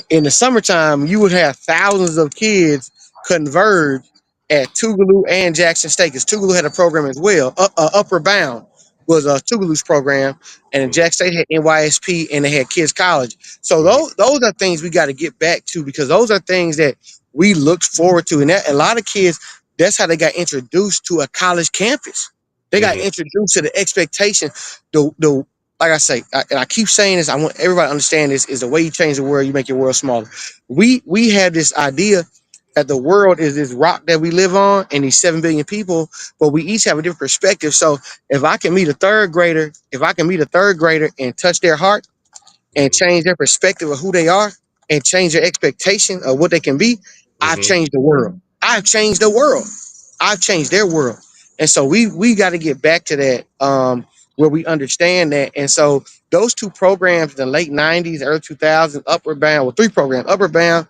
in the summertime, you would have thousands of kids converge at Tougaloo and Jackson State because Tougaloo had a program as well. Upper Bound was a Tougaloo's program, and Mhm, Jackson State had NYSP and they had Kids College. So mhm, those are things we got to get back to because those are things that we looked forward to, and that a lot of kids, that's how they got introduced to a college campus. They got mhm, introduced to the expectation, the like I say, and I keep saying this, I want everybody to understand this, is the way you change the world, you make your world smaller. We have this idea that the world is this rock that we live on and these 7 billion people, but we each have a different perspective. So if I can meet a third grader and touch their heart and mhm, change their perspective of who they are and change their expectation of what they can be, I've mhm, changed the world. I've changed the world. I've changed their world. And so we got to get back to that, where we understand that. And so those two programs in the late '90s, early 2000s, Upward Bound, well, three programs, Upward Bound,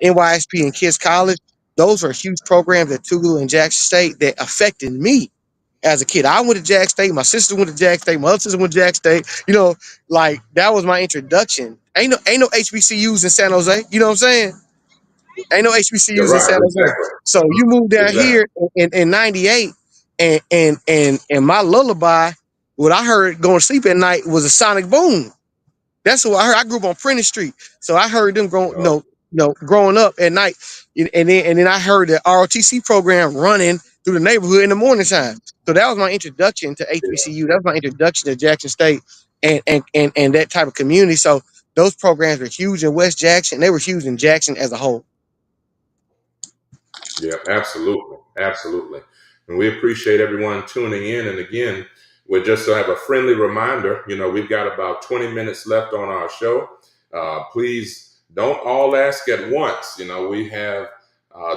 NYSP, and Kids College. Those are huge programs at Tougaloo and Jackson State that affected me as a kid. I went to Jack State. My sister went to Jack State. My other sister went to Jack State. Like that was my introduction. Ain't no HBCUs in San Jose. You know what I'm saying? Ain't no You're HBCUs in right. San Jose. Exactly. So you moved down Exactly. here in '98, and my lullaby, what I heard going to sleep at night was a sonic boom. That's what I heard. I grew up on Prentice Street, so I heard them growing, Uh, growing up at night, and then I heard the ROTC program running through the neighborhood in the morning time. So that was my introduction to yeah. HBCU. That was my introduction to Jackson State and that type of community. So those programs were huge in West Jackson. They were huge in Jackson as a whole. Yeah, absolutely. Absolutely. And we appreciate everyone tuning in. And again, we're just to have a friendly reminder, we've got about 20 minutes left on our show. Please don't all ask at once. We have,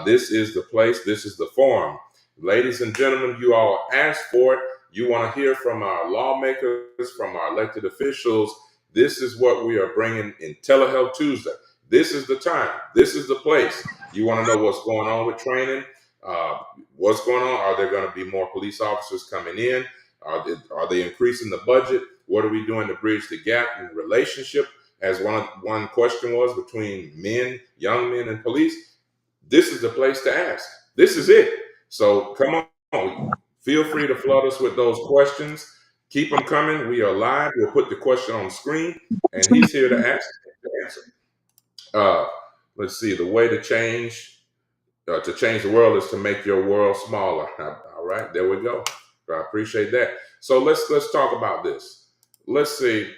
this is the place, this is the forum. Ladies and gentlemen, you all asked for it. You want to hear from our lawmakers, from our elected officials. This is what we are bringing in Telehealth Tuesday. This is the time. This is the place. You want to know what's going on with training? Uh, what's going on? Are there going to be more police officers coming in? Are they increasing the budget? What are we doing to bridge the gap in relationship? As one question was between men, young men, and police. This is the place to ask. This is it. So come on. Feel free to flood us with those questions. Keep them coming. We are live. We'll put the question on the screen, and he's here to answer. Uh, let's see. The way to change the world is to make your world smaller. All right, there we go. I appreciate that. So let's talk about this. Let's see.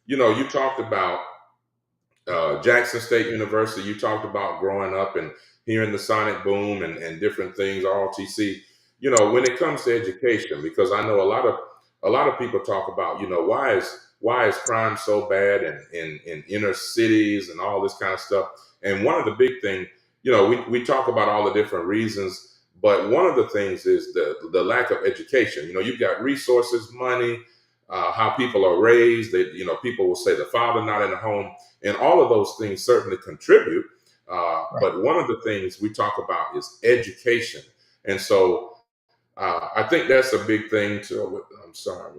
You talked about Jackson State University. You talked about growing up and hearing the sonic boom and different things, ROTC. When it comes to education, because I know a lot of people talk about, why is crime so bad in inner cities and all this kind of stuff. And one of the big thing, we talk about all the different reasons, but one of the things is the lack of education. You've got resources, money, how people are raised. That people will say the father not in the home, and all of those things certainly contribute. Right. But one of the things we talk about is education. And so I think that's a big thing too. I'm sorry.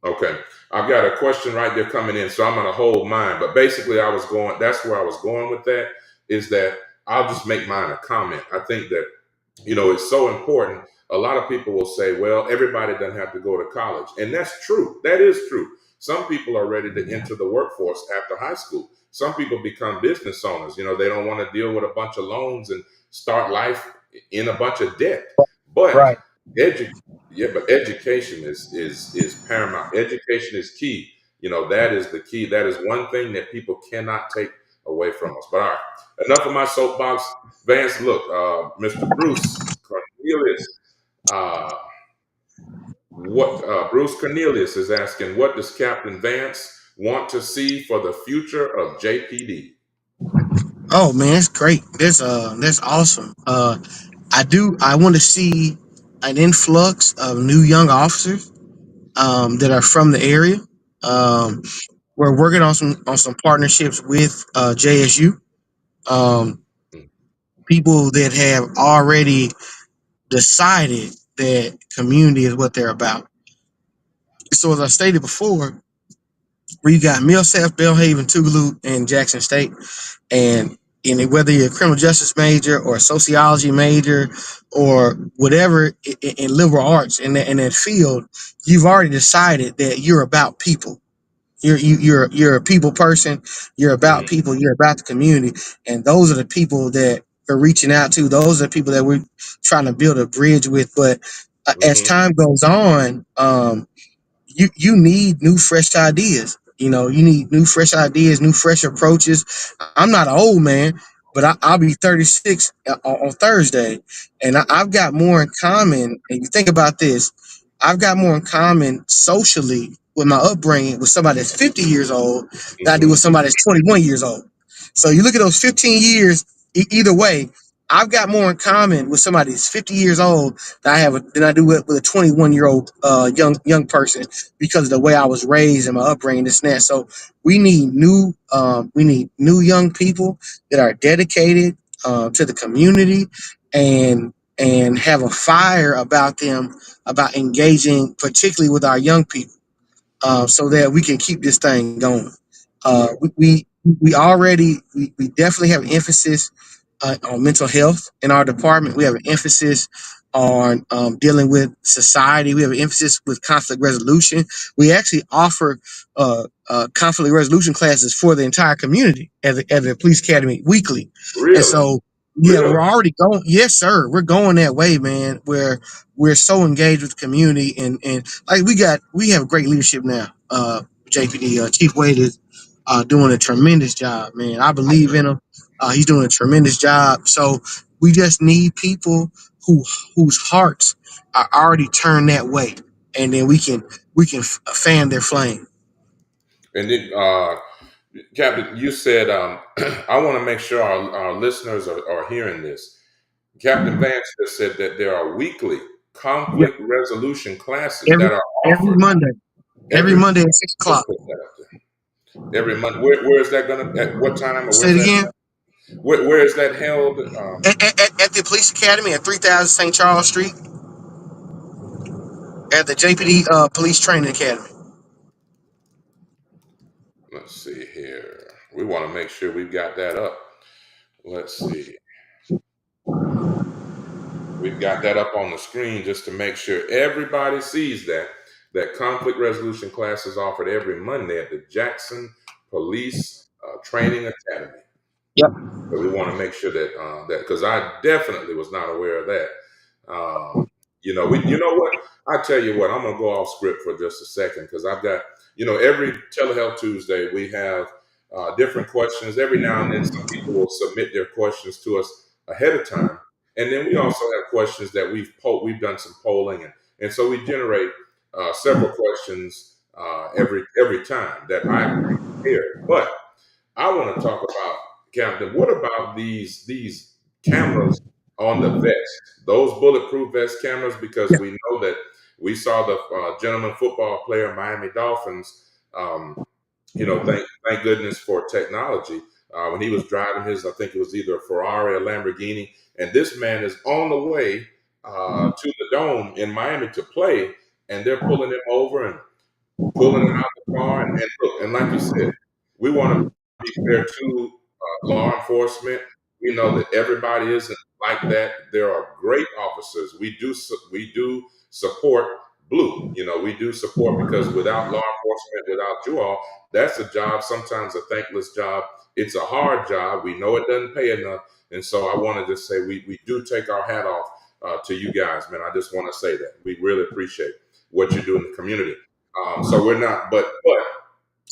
Okay. I've got a question right there coming in, so I'm going to hold mine. But basically, that's where I was going with that, is that I'll just make mine a comment. I think that it's so important. A lot of people will say, well, everybody doesn't have to go to college. And that's true. That is true. Some people are ready to enter the workforce after high school. Some people become business owners. They don't want to deal with a bunch of loans and start life in a bunch of debt. But Right. edu- yeah, but education is paramount. Education is key. That is the key. That is one thing that people cannot take away from us. But all right, enough of my soapbox. Vance, look, Mr. Bruce Cornelius, uh, what Bruce Cornelius is asking, what does Captain Vance want to see for the future of JPD? Oh man, it's great. That's awesome. I want to see an influx of new young officers that are from the area. Um, we're working on some partnerships with JSU. Um, People that have already decided that community is what they're about. So as I stated before, we got Millsap, Belhaven, Tougaloo, and Jackson State. And whether you're a criminal justice major or a sociology major or whatever in liberal arts in that field, you've already decided that you're about people. You're a people person. You're about Mm-hmm, people. You're about the community, and those are the people that we're reaching out to. Those are the people that we're trying to build a bridge with. But as mm-hmm, time goes on, you need new fresh ideas. You need new fresh ideas, new fresh approaches. I'm not an old man, but I'll be 36 on Thursday, and I've got more in common. And you think about this, I've got more in common socially with my upbringing with somebody that's 50 years old than I do mm-hmm, with somebody that's 21 years old. So you look at those 15 years, either way, I've got more in common with somebody that's 50 years old than I do with a 21-year-old young person because of the way I was raised and my upbringing, this and that. So we need new young people that are dedicated to the community and have a fire about them about engaging, particularly with our young people, so that we can keep this thing going. Uh, right, we definitely have emphasis on mental health in our department. We have an emphasis on dealing with society. We have an emphasis with conflict resolution. We actually offer conflict resolution classes for the entire community at the police academy weekly. And really, so, yeah, really. we're already going. Yes, sir. We're going that way, man. Where we're so engaged with the community, and like we have great leadership now. JPD Chief Wade is doing a tremendous job, man. I believe in him. He's doing a tremendous job. So we just need people whose hearts are already turned that way, and then we can fan their flame. And then, Captain, you said, I want to make sure our listeners are hearing this. Captain Vance just said that there are weekly Yeah, conflict resolution classes every that are every offered Monday, every every. Monday at 6 o'clock. Let's put that up there. Every month. Where is that going to? At what time or Say where's it that? again. Where is that held? At the police academy at 3000 St. Charles Street at the JPD Police Training Academy. Let's see here. We want to make sure we've got that up. Let's see. We've got that up on the screen just to make sure everybody sees that conflict resolution class is offered every Monday at the Jackson Police Training Academy. Yep. So we want to make sure that that because I definitely was not aware of that. Um, you know what? I tell you what, I'm gonna go off script for just a second because I've got every Telehealth Tuesday we have different questions. Every now and then, some people will submit their questions to us ahead of time, and then we also have questions that we've done some polling, and so we generate several questions every time that I prepared, but. I want to talk about Captain. What about these cameras on the vest? Those bulletproof vest cameras, because Yeah. we know that we saw the gentleman football player, Miami Dolphins. Um, thank goodness for technology. When he was driving his, I think it was either a Ferrari or Lamborghini, and this man is on the way to the dome in Miami to play, and they're pulling him over and pulling them out the car. And look, and like you said, we want to be fair to law enforcement. We know that everybody isn't like that. There are great officers. We do support blue. We do support because without law enforcement, without you all, that's a job. Sometimes a thankless job. It's a hard job. We know it doesn't pay enough, and so I want to just say we do take our hat off to you guys, man. I just want to say that we really appreciate what you do in the community. So we're not, but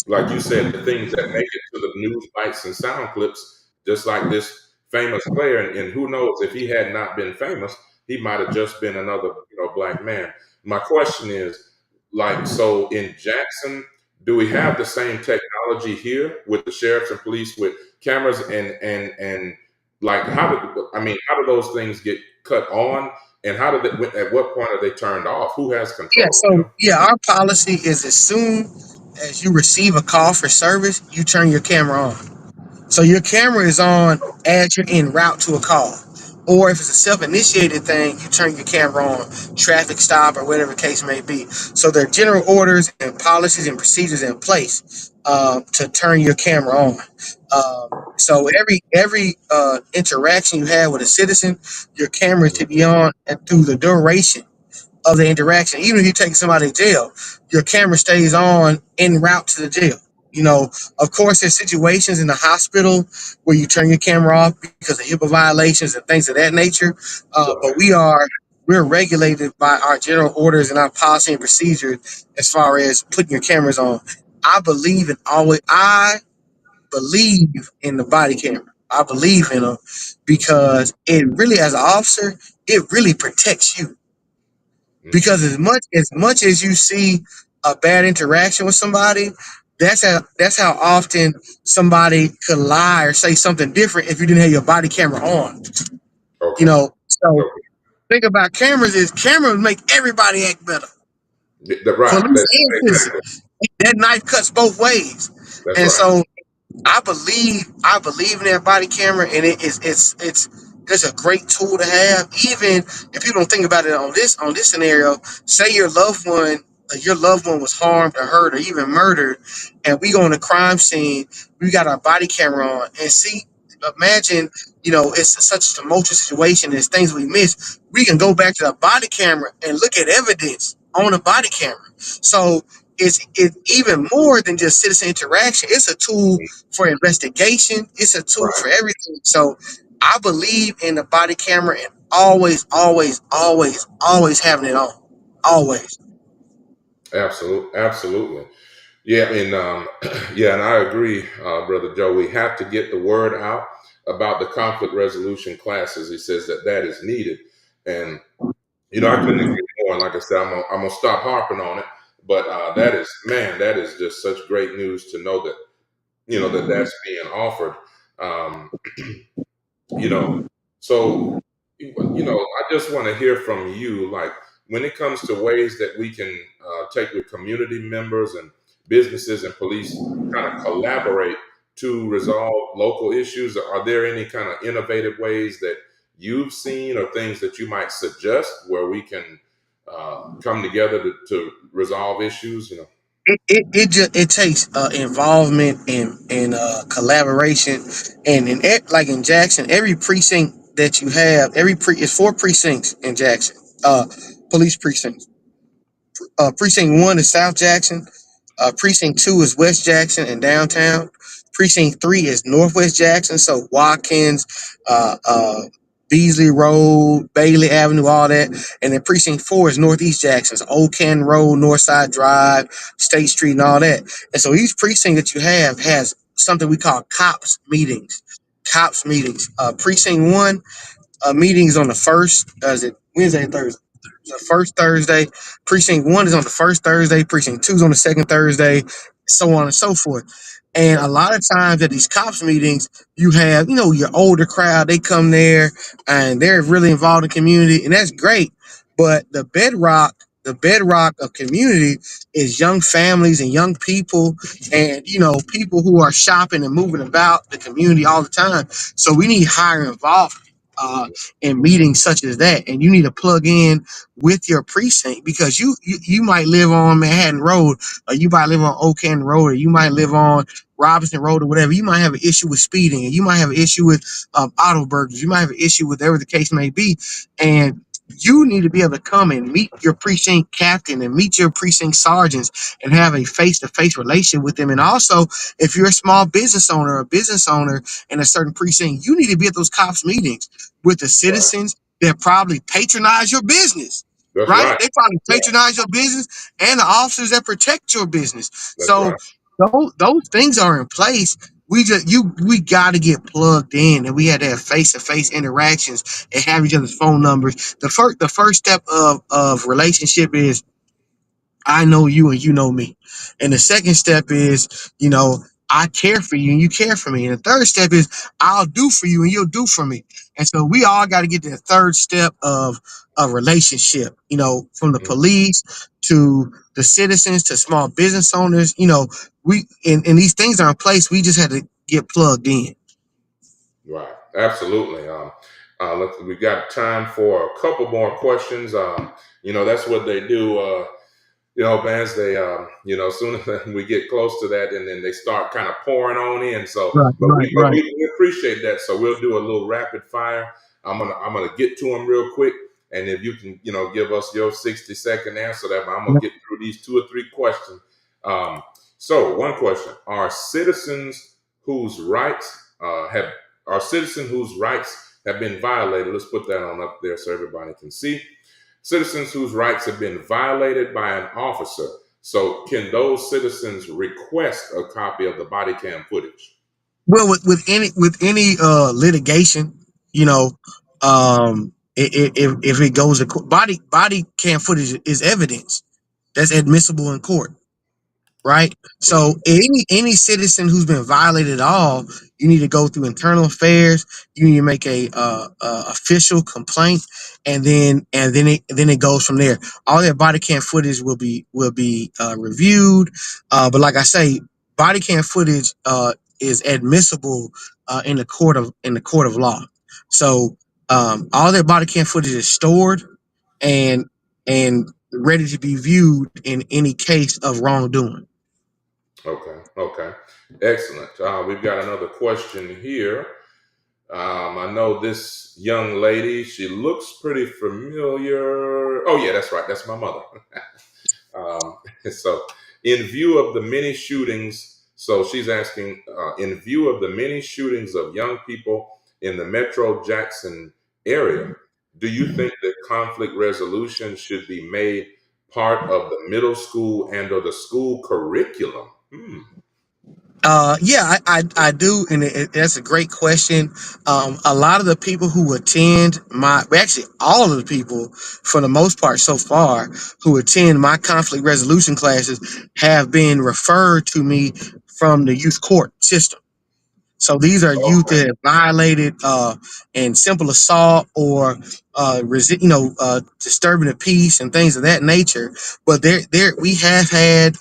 like you said, the things that make it to the news bites and sound clips, just like this famous player, and who knows if he had not been famous, he might have just been another black man. My question is, like, so in Jackson, do we have the same technology here with the sheriffs and police with cameras and like how do those things get cut on and how did they, at what point are they turned off? Who has Yeah. control? So yeah, our policy is as soon as you receive a call for service, you turn your camera on. So your camera is on as you're en route to a call. Or if it's a self-initiated thing, you turn your camera on, traffic stop or whatever the case may be. So there are general orders and policies and procedures in place to turn your camera on. So every interaction you have with a citizen, your camera Mhm. should be on and through the duration of the interaction. Even if you take somebody to jail, your camera stays on en route to the jail. You know, of course, there's situations in the hospital where you turn your camera off because of HIPAA violations and things of that nature. But Right. we're regulated by our general orders and our policy and procedures as far as putting your cameras on. I believe in the body camera. I believe in them because it really, as an officer, it really protects you because Hmm. as much as you see a bad interaction with somebody, that's how often somebody could lie or say something different if you didn't have your body camera on. You Okay. know, so Okay. think about cameras is cameras make everybody act better. Right. Police and Exactly. citizens. That knife cuts both ways. That's And right. so I believe in that body camera, and it's a great tool to have. Even if you don't think about it on this scenario, say your loved one was harmed or hurt or even murdered, and we go on a crime scene, we got our body camera on, and see, imagine it's such a tumultuous situation. There's things we miss. We can go back to the body camera and look at evidence on the body camera. So it's even more than just citizen interaction. It's a tool for investigation. It's a tool Right. for everything. So I believe in the body camera and always, always, always, always having it on. Always. Absolutely. Absolutely. Yeah. And yeah, and I agree, brother Joe. We have to get the word out about the conflict resolution classes. He says that that is needed, and I couldn't agree more. And like I said, I'm gonna stop harping on it. But that is, man, that is just such great news to know that that's being offered. Um, you know so I just want to hear from you, like, when it comes to ways that we can take with community members and businesses and police, kind of collaborate to resolve local issues. Are there any kind of innovative ways that you've seen or things that you might suggest where we can come together to resolve issues? It takes involvement and collaboration, and like in Jackson, every precinct that you have, it's four precincts in Jackson, police precincts. Precinct 1 is South Jackson. Precinct 2 is West Jackson and downtown. Precinct 3 is Northwest Jackson, so Watkins, Beasley Road, Bailey Avenue, all that. And then Precinct 4 is Northeast Jackson, so Old Canton Road, Northside Drive, State Street, and all that. And so each precinct that you have has something we call COPS meetings. COPS meetings. Precinct 1 meetings on the first, is it Wednesday and Thursday? The first Thursday. Precinct 1 is on the first Thursday. Precinct 2 is on the second Thursday, so on and so forth. And a lot of times at these cops meetings, you have, your older crowd, they come there and they're really involved in community, and that's great. But the bedrock of community is young families and young people, and people who are shopping and moving about the community all the time. So we need higher involvement in meetings such as that, and you need to plug in with your precinct, because you might live on Manhattan Road, or you might live on Oak Canton Road, or you might live on Robinson Road, or whatever. You might have an issue with speeding, and you might have an issue with auto burglars. You might have an issue with whatever the case may be, and you need to be able to come and meet your precinct captain and meet your precinct sergeants and have a face-to-face relation with them. And also, if you're a small business owner or a business owner in a certain precinct, you need to be at those cops meetings with the Right. citizens that probably patronize your business, That's right? right. They probably Yeah, patronize your business, and the officers that protect your business. that's So right. those things are in place. We got to get plugged in, and we had to have face to face interactions and have each other's phone numbers. The first step of relationship is I know you and you know me. And the second step is, I care for you and you care for me. And the third step is I'll do for you and you'll do for me. And so we all got to get to the third step of a relationship, from the Mhm. police to the citizens to small business owners. And these things are in place. We just had to get plugged in. Right. Absolutely. We got time for a couple more questions. That's what they do. Vance, they, soon as we get close to that, and then they start kind of pouring on in. So, Right, but right, we, but right. we appreciate that. So we'll do a little rapid fire. I'm gonna get to them real quick, and if you can, give us your 60-second answer, that I'm gonna Yep. get through these two or three questions. Um, so one question: whose rights have are citizens whose rights have been violated? Let's put that on up there so everybody can see. Citizens whose rights have been violated by an officer. So, can those citizens request a copy of the body cam footage? Well, with any litigation, you know, if it goes to court, body cam footage is evidence that's admissible in court, right? So Mhm. any citizen who's been violated at all, you need to go through internal affairs. You need to make a official complaint, and then it goes from there. All that body cam footage will be reviewed, but like I say, body cam footage is admissible in the court of law. So all that body cam footage is stored and and ready to be viewed in any case of wrongdoing. Okay, okay. Excellent. We've got another question here. I know this young lady. She looks pretty familiar. Oh, yeah, that's right. That's my mother. Um, so, in view of the many shootings, so she's asking, in view of the many shootings of young people in the Metro Jackson area, do you think that conflict resolution should be made part of the middle school and or the school curriculum? Hmm. Yeah, I do, and that's a great question. A lot of the people who attend well, actually, all of the people, for the most part, so far, who attend my conflict resolution classes have been referred to me from the youth court system. So these are youth Okay. that have violated in simple assault or disturbing the peace and things of that nature. But there we have had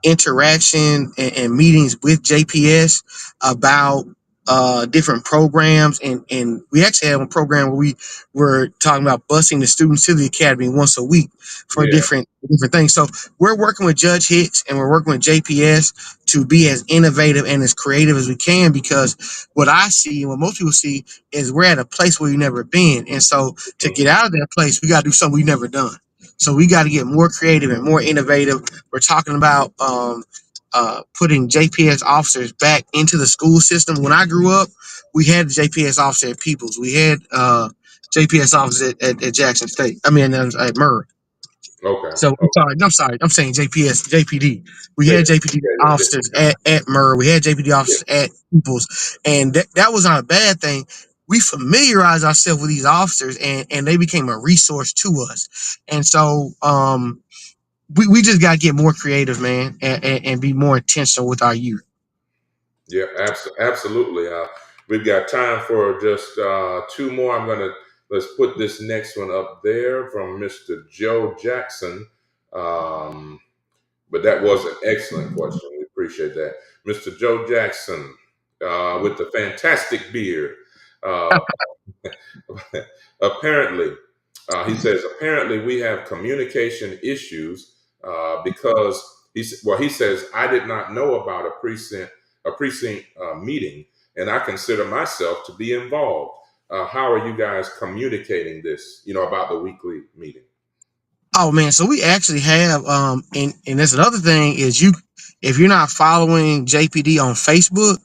interaction and meetings with JPS about different programs, and we actually have a program where we were talking about busing the students to the academy once a week for Yeah. different things. So we're working with Judge Hicks and we're working with JPS to be as innovative and as creative as we can, because what I see and what most people see is we're at a place where we've never been, and so to Mhm. get out of that place we got to do something we've never done. So we got to get more creative and more innovative. We're talking about putting JPS officers back into the school system. When I grew up, we had the JPS officer at Peoples. We had JPS officers at Jackson State. I mean, at Murray. Okay. So I'm Okay. sorry. I'm sorry. I'm saying JPS, JPD. We Yeah. had JPD Yeah. Yeah. officers at Murray. We had JPD Yeah. officers at Peoples, and that was not a bad thing. We familiarized ourselves with these officers, and they became a resource to us. And so, we just got to get more creative, man, and be more intentional with our youth. Yeah, absolutely. We've got time for just two more. Let's put this next one up there from Mr. Joe Jackson. Um, but that was an excellent question. We appreciate that. Mr. Joe Jackson with the fantastic beard. Uh, apparently, he says, apparently we have communication issues because he says, I did not know about a precinct meeting, and I consider myself to be involved. How are you guys communicating this, about the weekly meeting? Oh man, so we actually have and there's another thing is you if you're not following JPD on Facebook,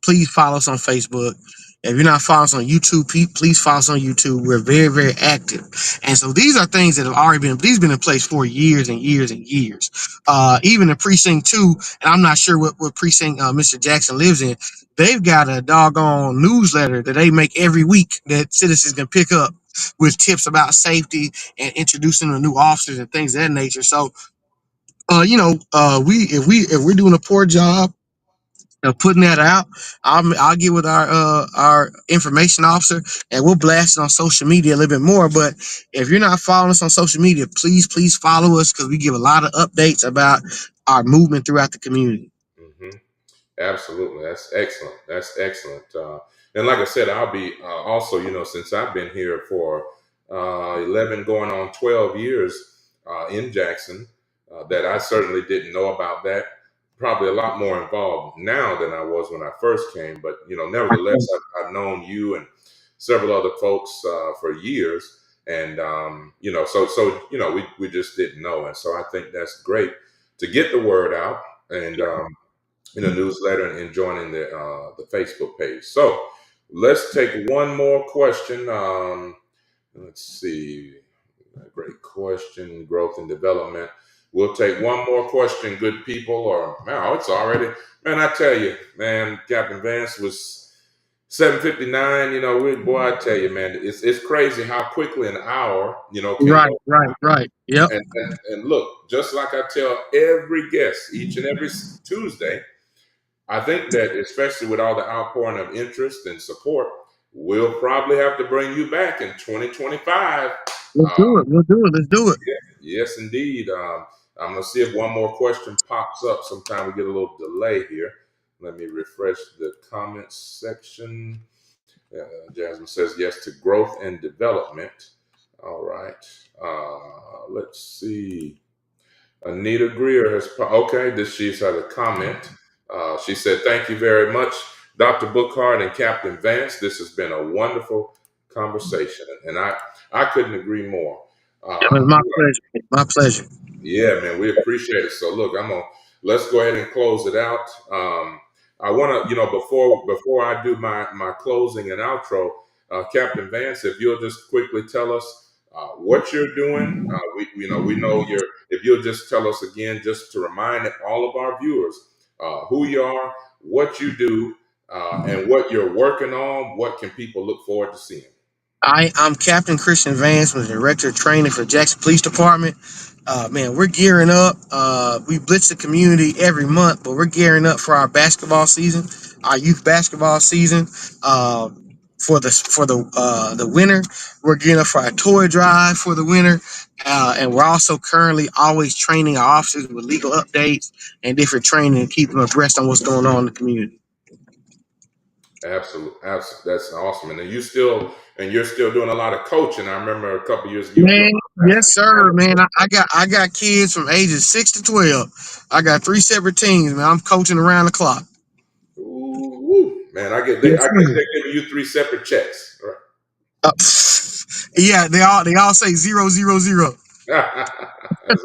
please follow us on Facebook. If you're not following us on YouTube, please follow us on YouTube. We're very, very active. And so these are things that have already been in place for years and years and years. Even in Precinct 2, and I'm not sure what precinct Mr. Jackson lives in, they've got a doggone newsletter that they make every week that citizens can pick up with tips about safety and introducing the new officers and things of that nature. So, if we're doing a poor job of putting that out, I'll get with our information officer and we'll blast it on social media a little bit more. But if you're not following us on social media, please follow us because we give a lot of updates about our movement throughout the community. Hmm. Absolutely. That's excellent. That's excellent. And like I said, I'll be also, since I've been here for 11 going on 12 years in Jackson, that I certainly didn't know about that. Probably a lot more involved now than I was when I first came. But, nevertheless, I've known you and several other folks for years. And, we just didn't know. And so I think that's great to get the word out. And, in a newsletter and joining the Facebook page. So let's take one more question. Let's see. Great question. Growth and development. We'll take one more question, good people. Or now it's already, man. I tell you, man. Captain Vance was 7:59. Boy, I tell you, man, it's crazy how quickly an hour, can Right, go. right, right. Yep. And look, just like I tell every guest each and every Tuesday, I think that especially with all the outpouring of interest and support, we'll probably have to bring you back in 2025. Let's Uh, do it. We'll do it. Let's do it. yes, indeed. I'm going to see if one more question pops up. Sometime we get a little delay here. Let me refresh the comments section. Jasmine says yes to growth and development. All right. Let's see. Anita Greer has, okay, she's had a comment. She said, thank you very much, Dr. Bookhardt and Captain Vance. This has been a wonderful conversation. And I couldn't agree more. It was Uh, my pleasure. My pleasure. yeah, man, we appreciate it. So look, let's go ahead and close it out. I want to, before I do my closing and outro, Captain Vance, if you'll just quickly tell us what you're doing. We know you're. If you'll just tell us again, just to remind all of our viewers who you are, what you do, and what you're working on. What can people look forward to seeing? I'm Captain Christian Vance, with the Director of Training for Jackson Police Department. Man, we're gearing up. We blitz the community every month, but we're gearing up for our basketball season, our youth basketball season. Uh, for the winter, we're gearing up for our toy drive for the winter, and we're also currently always training our officers with legal updates and different training to keep them abreast on what's going on in the community. Absolutely, absolutely. That's awesome. And then you're still doing a lot of coaching. I remember a couple years ago you were doing Man, yes, sir, man. I got kids from ages 6 to 12. I got three separate teams, man. I'm coaching around the clock. Ooh, woo. Man, Yes, I guess sir. they're giving you three separate checks. All Uh, yeah, they all say 0, 0, 0. right. That's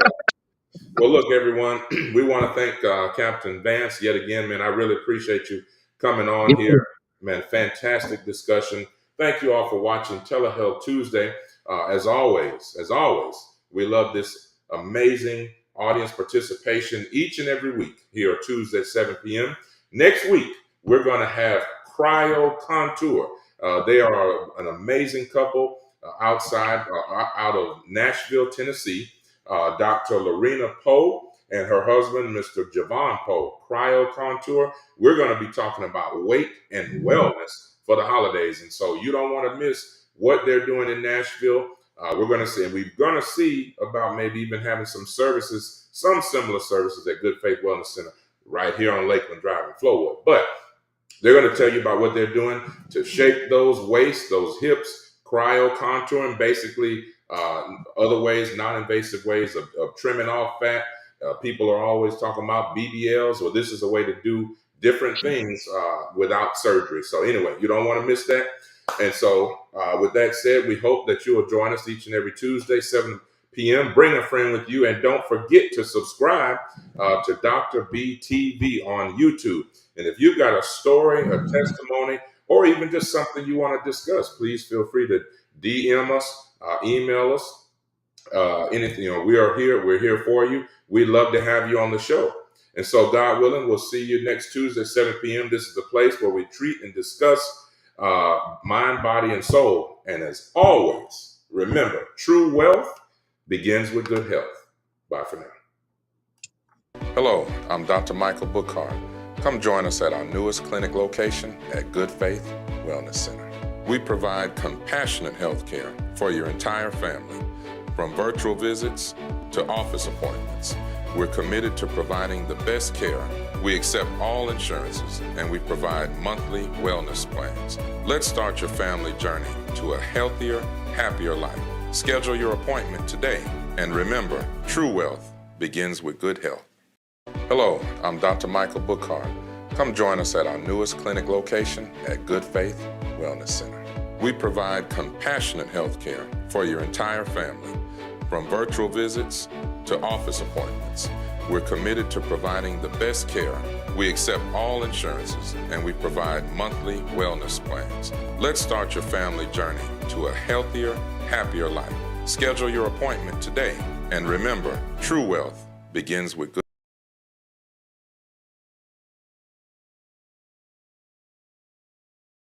Well, look, everyone, we want to thank Captain Vance yet again, man. I really appreciate you coming on here, man. Fantastic discussion. Thank you all for watching Telehealth Tuesday. As always, we love this amazing audience participation each and every week here Tuesday at 7 p.m. Next week, we're going to have Cryo Contour. They are an amazing couple out of Nashville, Tennessee. Dr. Lorena Poe and her husband, Mr. Javon Poe, Cryo Contour. We're going to be talking about weight and wellness for the holidays. And so you don't want to miss what they're doing in Nashville. We're going to see about maybe even having some services, some similar services at Good Faith Wellness Center right here on Lakeland Drive in Flowood. But they're going to tell you about what they're doing to shape those waists, those hips, cryo contouring, basically other ways, non-invasive ways of trimming off fat. People are always talking about BBLs, or this is a way to do different things without surgery. So anyway, you don't want to miss that. And so with that said, we hope that you will join us each and every Tuesday, 7 p.m. Bring a friend with you, and don't forget to subscribe to Dr. BTV on YouTube. And if you've got a story, a testimony, or even just something you want to discuss, please feel free to DM us, email us, anything. We're here for you. We'd love to have you on the show. And so, God willing, we'll see you next Tuesday, 7 p.m. This is the place where we treat and discuss mind, body, and soul. And as always, remember, true wealth begins with good health. Bye for now. Hello, I'm Dr. Michael Bookhardt. Come join us at our newest clinic location at Good Faith Wellness Center. We provide compassionate health care for your entire family, from virtual visits to office appointments. We're committed to providing the best care. We accept all insurances, and we provide monthly wellness plans. Let's start your family journey to a healthier, happier life. Schedule your appointment today, and remember, true wealth begins with good health. Hello, I'm Dr. Michael Bookhardt. Come join us at our newest clinic location at Good Faith Wellness Center. We provide compassionate health care for your entire family, from virtual visits to office appointments. We're committed to providing the best care. We accept all insurances, and we provide monthly wellness plans. Let's start your family journey to a healthier, happier life. Schedule your appointment today, and remember, true wealth begins with good